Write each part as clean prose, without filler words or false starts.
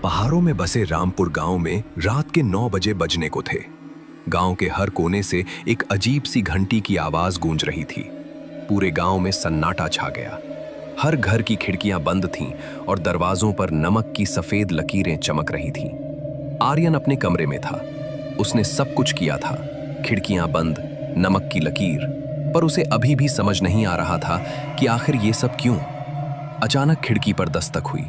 पहाड़ों में बसे रामपुर गांव में रात के 9 बजे बजने को थे। गांव के हर कोने से एक अजीब सी घंटी की आवाज गूंज रही थी। पूरे गांव में सन्नाटा छा गया। हर घर की खिड़कियां बंद थीं और दरवाजों पर नमक की सफेद लकीरें चमक रही थीं। आर्यन अपने कमरे में था। उसने सब कुछ किया था, खिड़कियां बंद, नमक की लकीर, पर उसे अभी भी समझ नहीं आ रहा था कि आखिर ये सब क्यों। अचानक खिड़की पर दस्तक हुई।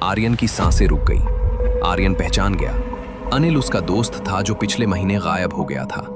आर्यन की सांसें रुक गई। आर्यन पहचान गया, अनिल उसका दोस्त था जो पिछले महीने गायब हो गया था।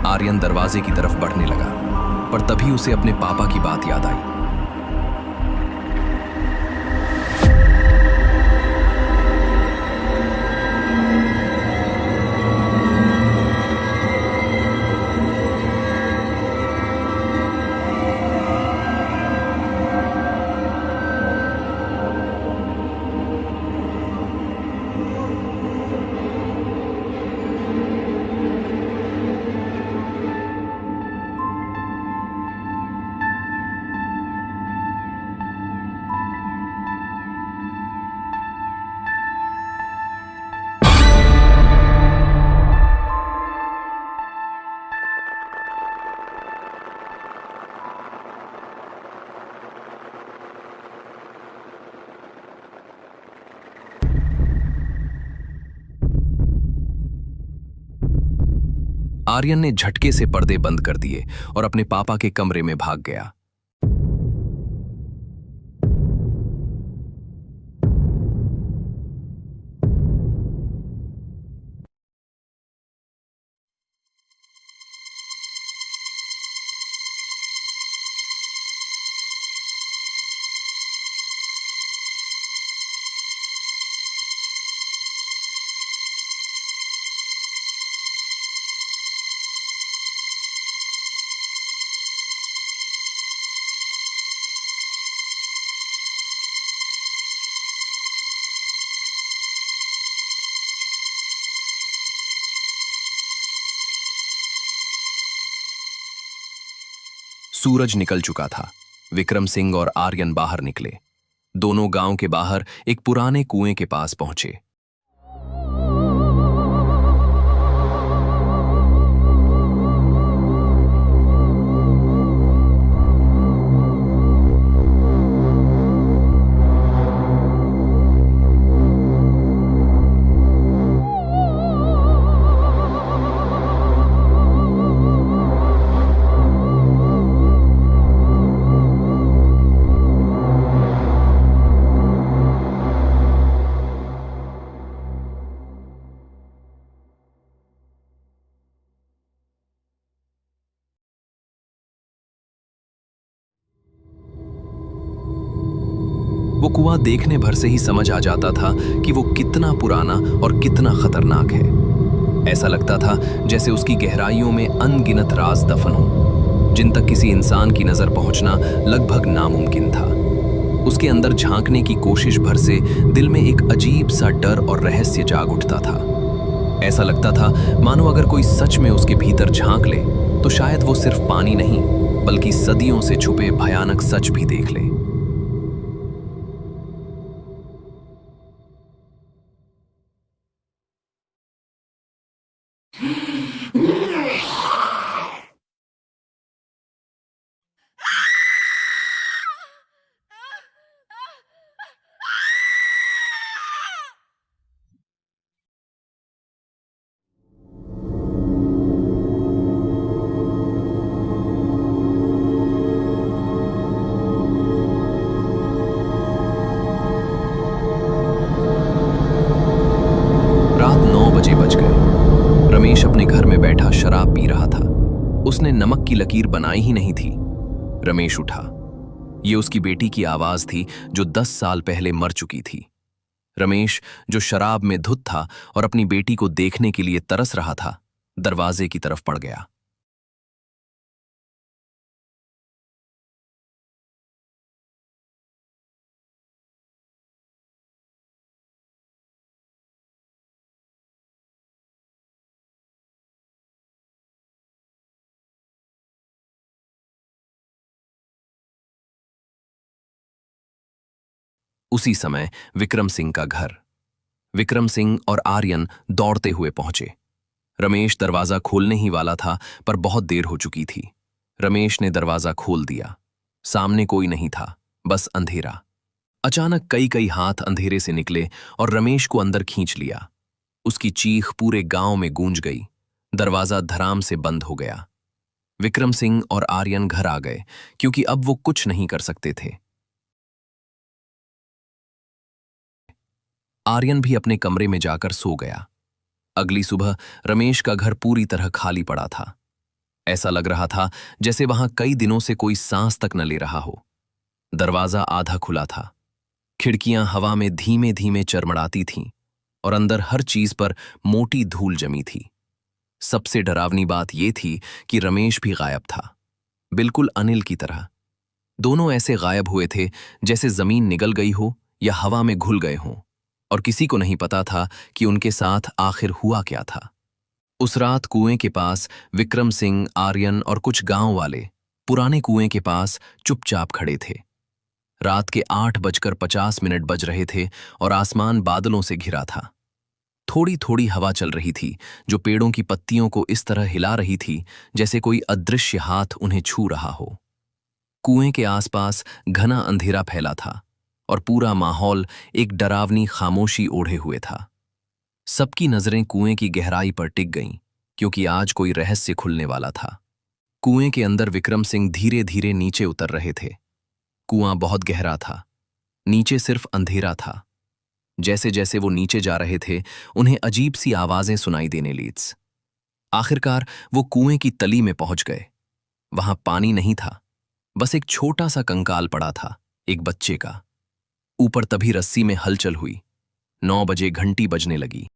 आर्यन दरवाजे की तरफ बढ़ने लगा, पर तभी उसे अपने पापा की बात याद आई। आर्यन ने झटके से पर्दे बंद कर दिए और अपने पापा के कमरे में भाग गया। सूरज निकल चुका था। विक्रम सिंह और आर्यन बाहर निकले। दोनों गांव के बाहर एक पुराने कुएं के पास पहुंचे। वो कुआं देखने भर से ही समझ आ जाता था कि वो कितना पुराना और कितना खतरनाक है। ऐसा लगता था जैसे उसकी गहराइयों में अनगिनत राज दफन हो, जिन तक किसी इंसान की नजर पहुंचना लगभग नामुमकिन था। उसके अंदर झांकने की कोशिश भर से दिल में एक अजीब सा डर और रहस्य जाग उठता था। ऐसा लगता था मानो अगर कोई सच में उसके भीतर झांक ले तो शायद वो सिर्फ पानी नहीं बल्कि सदियों से छुपे भयानक सच भी देख ले। बज गए। रमेश अपने घर में बैठा शराब पी रहा था। उसने नमक की लकीर बनाई ही नहीं थी। रमेश उठा। ये उसकी बेटी की आवाज थी जो 10 साल पहले मर चुकी थी। रमेश, जो शराब में धुत था और अपनी बेटी को देखने के लिए तरस रहा था, दरवाजे की तरफ पड़ गया। उसी समय विक्रम सिंह का घर। विक्रम सिंह और आर्यन दौड़ते हुए पहुंचे। रमेश दरवाजा खोलने ही वाला था, पर बहुत देर हो चुकी थी। रमेश ने दरवाजा खोल दिया। सामने कोई नहीं था, बस अंधेरा। अचानक कई कई हाथ अंधेरे से निकले और रमेश को अंदर खींच लिया। उसकी चीख पूरे गांव में गूंज गई। दरवाजा धड़ाम से बंद हो गया। विक्रम सिंह और आर्यन घर आ गए, क्योंकि अब वो कुछ नहीं कर सकते थे। आर्यन भी अपने कमरे में जाकर सो गया। अगली सुबह रमेश का घर पूरी तरह खाली पड़ा था। ऐसा लग रहा था जैसे वहां कई दिनों से कोई सांस तक न ले रहा हो। दरवाजा आधा खुला था। खिड़कियां हवा में धीमे धीमे चरमड़ाती थीं और अंदर हर चीज पर मोटी धूल जमी थी। सबसे डरावनी बात यह थी कि रमेश भी गायब था, बिल्कुल अनिल की तरह। दोनों ऐसे गायब हुए थे जैसे जमीन निगल गई हो या हवा में घुल गए हों, और किसी को नहीं पता था कि उनके साथ आखिर हुआ क्या था। उस रात कुएं के पास विक्रम सिंह, आर्यन और कुछ गांव वाले पुराने कुएं के पास चुपचाप खड़े थे। रात के 8:50 बज रहे थे और आसमान बादलों से घिरा था। थोड़ी थोड़ी हवा चल रही थी, जो पेड़ों की पत्तियों को इस तरह हिला रही थी जैसे कोई अदृश्य हाथ उन्हें छू रहा हो। कुएं के आसपास घना अंधेरा फैला था और पूरा माहौल एक डरावनी खामोशी ओढ़े हुए था। सबकी नजरें कुएं की गहराई पर टिक गईं, क्योंकि आज कोई रहस्य खुलने वाला था। कुएं के अंदर विक्रम सिंह धीरे धीरे नीचे उतर रहे थे। कुआं बहुत गहरा था, नीचे सिर्फ अंधेरा था। जैसे जैसे वो नीचे जा रहे थे, उन्हें अजीब सी आवाजें सुनाई देने लीज। आखिरकार वो कुएं की तली में पहुंच गए। वहां पानी नहीं था, बस एक छोटा सा कंकाल पड़ा था, एक बच्चे का। ऊपर तभी रस्सी में हलचल हुई। 9 बजे घंटी बजने लगी।